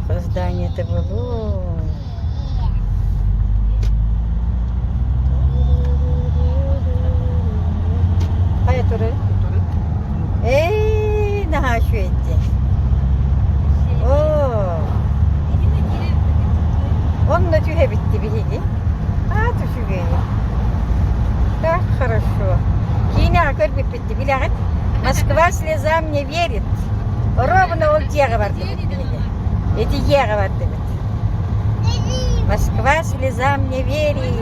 здание-то было. Kaya turun? Naha şu etti. Oo. Onunla tühe bitti bir higi. Tuşu göyü. Так хорошо. Кина көрбүп битти, билегит. Москва слезам не верит. Ровно ол тиеге барды. Эти еге барды. Москва слезам не верит.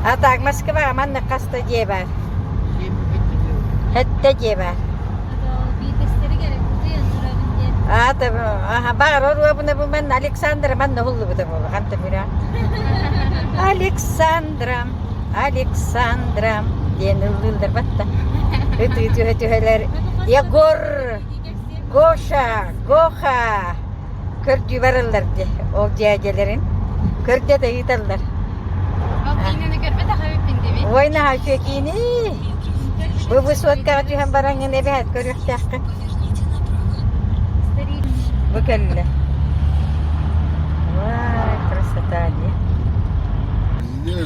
А так, Москва манна каста дие бар. Хетте дие бар. Бар, ровно bu manna Александра manna hullu bu da bu. Kanta bira. Александрам diyen ıldır batta. Ötüheler. Yegor, Goha. Kördü varırlardı o cihacelerin. Kördü de yutarlar. Yine görme daha öpündü mü? Oyna ha şökini. Bu suat kağıtı hem barangın eve hat görüyor tahkı. Bu kelle. Vay krasata diye.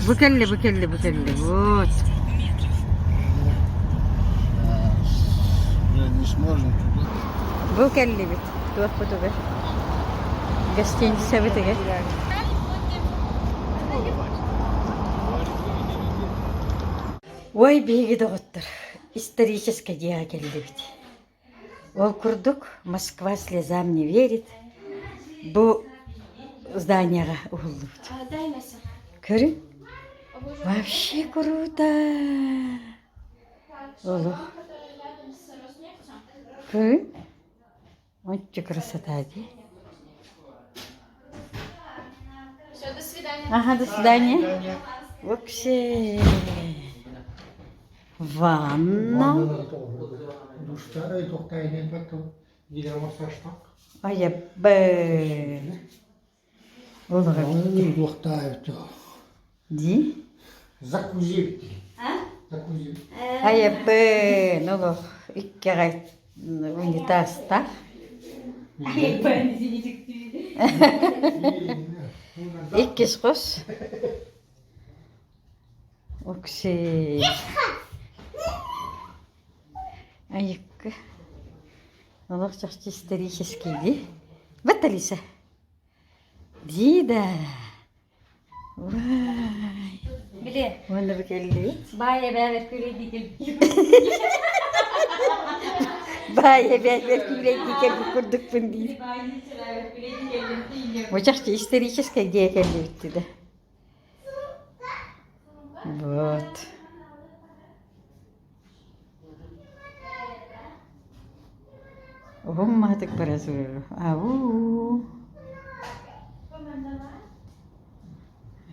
Bu kelle. Вот. Не сможем туда. Bu kelle bit. Tuh kutuber. Гостиница битеге. Ой, беги доктор. Историческая диа келди бит. Ол курдук, Москва слезам не верит. Bu зданияга угулду бит. Көрүн? Вообще круто. Оло. Көрүн? Очень красота, ди. Все, до свидания. Ага, до свидания. Вообще. Ванна. Душта, тоқтайын потом. Гидрома саштақ. Аяпбы. Олыға битти. Тоқтайын. Ди? Закузи. Закузи. Аяпбы. Нолу. Икке ғайт. Унитазта. Иккис қос. Окси. Аяпбы. Нолу жақсы исторический ди. Баталиса. Ди да. Vay. Bile. Onu bir geldi. Baye beraber köle dikil. Bayağı bir dikel kurduk bunu değil. Бачахча историческая идея келди да. Вот. Умматык баразу. Ау.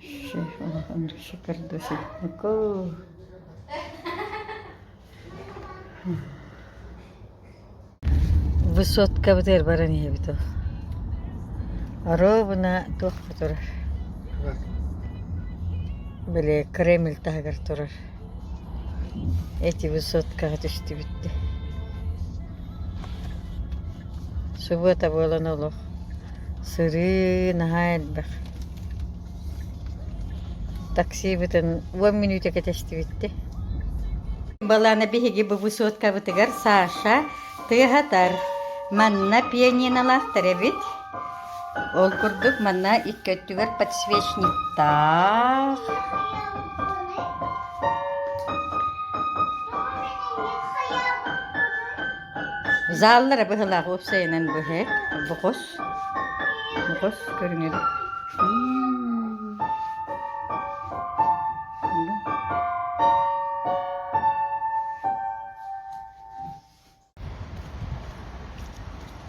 Шеф, он шикардоси. Ко. Высотка бутер барани бито. Ровно тух турар. Böyle Kreml tagar turur. Эти высотка düştü bitti. Суббота была налог. Сыры нахайд бах. Такси битен 10 минутка кетешти битти. Балана биһиги бу высотка битигер Саша тыгатар. Манна пианиналахтар бит. Ол курдук манна иккөттүгөр подсвечниктар. Заллары быһылак опсайынан быһык. Букос көрүңөр.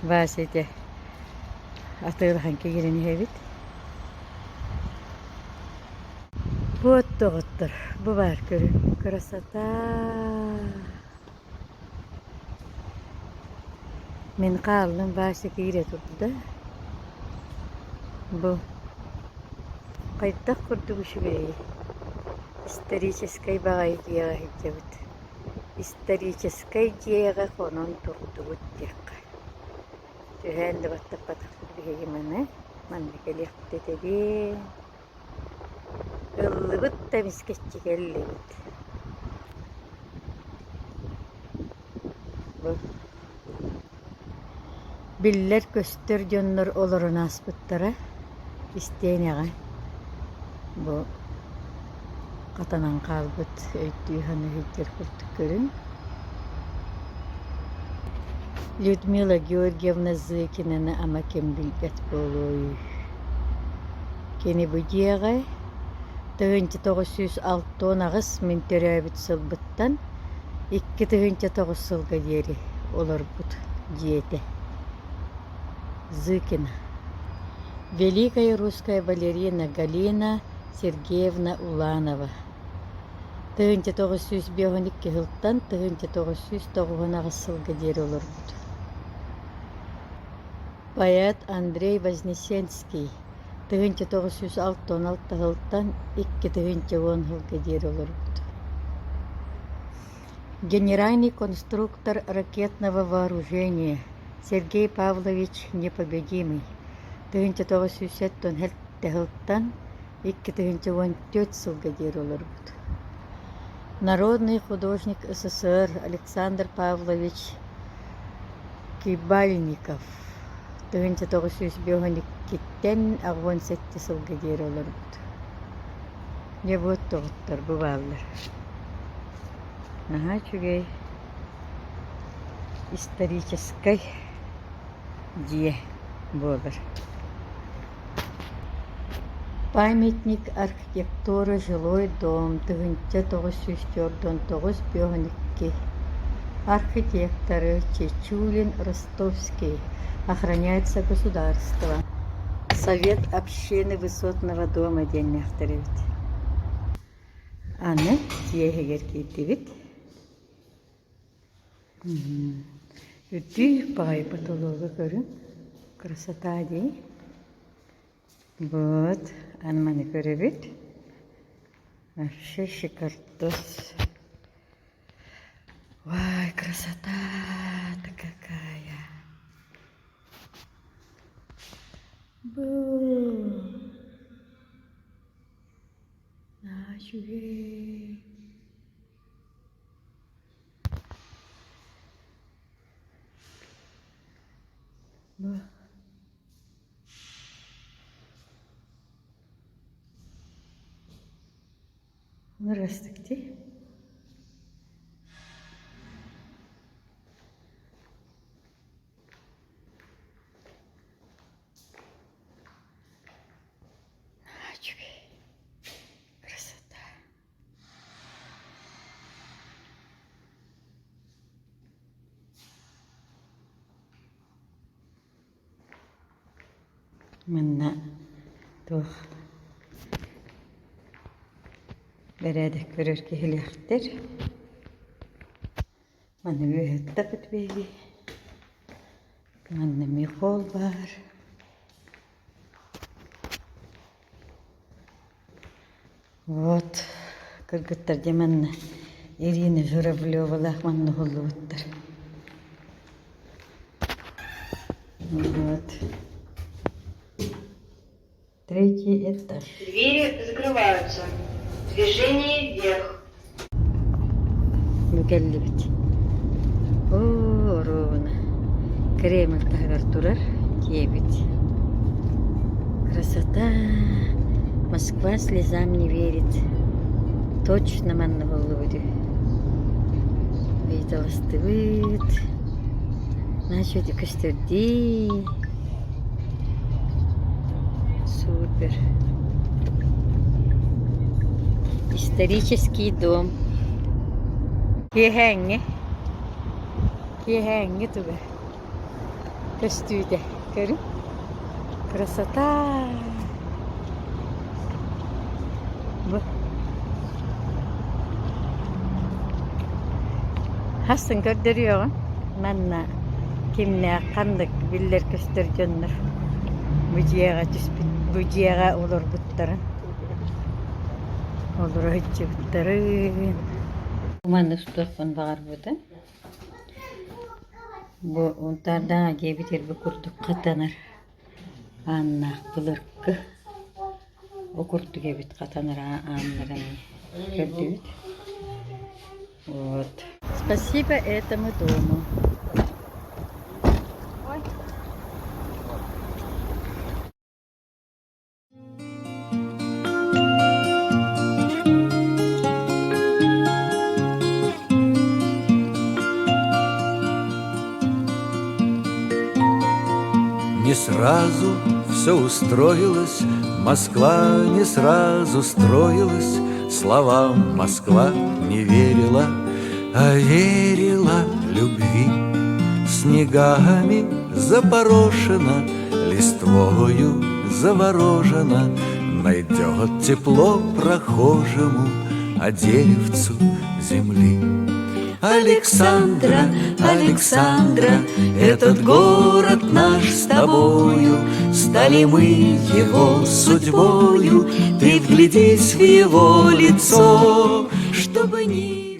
Vasite. Атыылхан кегерени хэбит. Вот тоғыттыр. Бұ бар көрі. Красота. Мен қалдым басы кегере тұрды да. Бұ. Қайттақ күрді күші бейі. Историческай бағай дейіға хеджебіт. Историческай дейіға қонын тұрды бұт дейіға. Tühelli battık batık bir heyimene. Mandık dedi. Illı bıt da misketçi gelli bıt. Bu. Biller göstergenler olurun asbıtlara. İsteyen yağa. Bu. Katanan kalbıt. Öydüğü hanı hüccer kurtuk görün. Людмила Георгиевна Зыкинаны ama kim bilget boluy. Keni bu diyaga 1906 ağız min törəbit sılbıttan 2009 sılga yeri olur bud diyete. Зыкина. Великая русская балерина Галина Сергеевна Уланова. 1952 yıldan 1909 sılga yeri olur bud. Поэт Андрей Вознесенский 1916 yıldan 2010 yılga yeri olur bud. Генеральный конструктор ракетного вооружения Сергей Павлович Непобедимый 1910 yıldan 2014 yılga yeri olur bud. Народный художник СССР Александр Павлович Кибальников 1952'den 18 yılga yeri olur bud. Ne bu toğutlar bu bağlar. Aha çünkü исторической diye bu olur. Памятник архитектуры жилой дом 1904-1952. Архитекторы Чечулин, Ростовский. Охраняется государство. Совет общины высотного дома деннехтеревит. Аны тиегер кейтевит. Үтті пағай потолығы көрін. Красота дей. Вот, анманы көребит. Вообще шикардос. Вай, красота-то какая. Бу. Начугей. Бу. Здравствуйте. Красота. Манна тух бередик көрөр кехилиактер. Мана үйөттө бүтбеги. Мана михол бар. Вот, кыргыттар деманна Ирина Журавлёва лахманны холлуттар. Вот. Третий этаж. Двери закрываются. Движение вверх. Мükellebet. Oo, ровно. Кремль тагар турар, дебет. Красота. Москва слезам не верит. Точно манна болуду. Видалыстыбыт. Начали көстөрди. Супер. Исторический дом. Кехенге туга. Көстүйде. Көрün. Красота. Bu. Hasan gördürüyor. Manna kimne kandık biller göstergenler. Bu ciğere olur butların. Olur hiç butların. Manna stofun var burada. Bu onlardan gebedir bir kurduk katanır. Anna bulurku. O kurdu gebet katanır anların. Gördük. Вот. Спасибо этому дому. Не сразу все устроилось, Москва не сразу строилась, словам Москва не верила, а верила любви. Снегами запорошена, листвою заворожена, найдет тепло прохожему, а деревцу земли. Александра, Александра, этот город наш с тобою, стали мы его судьбою, ты вглядись в его лицо, чтобы не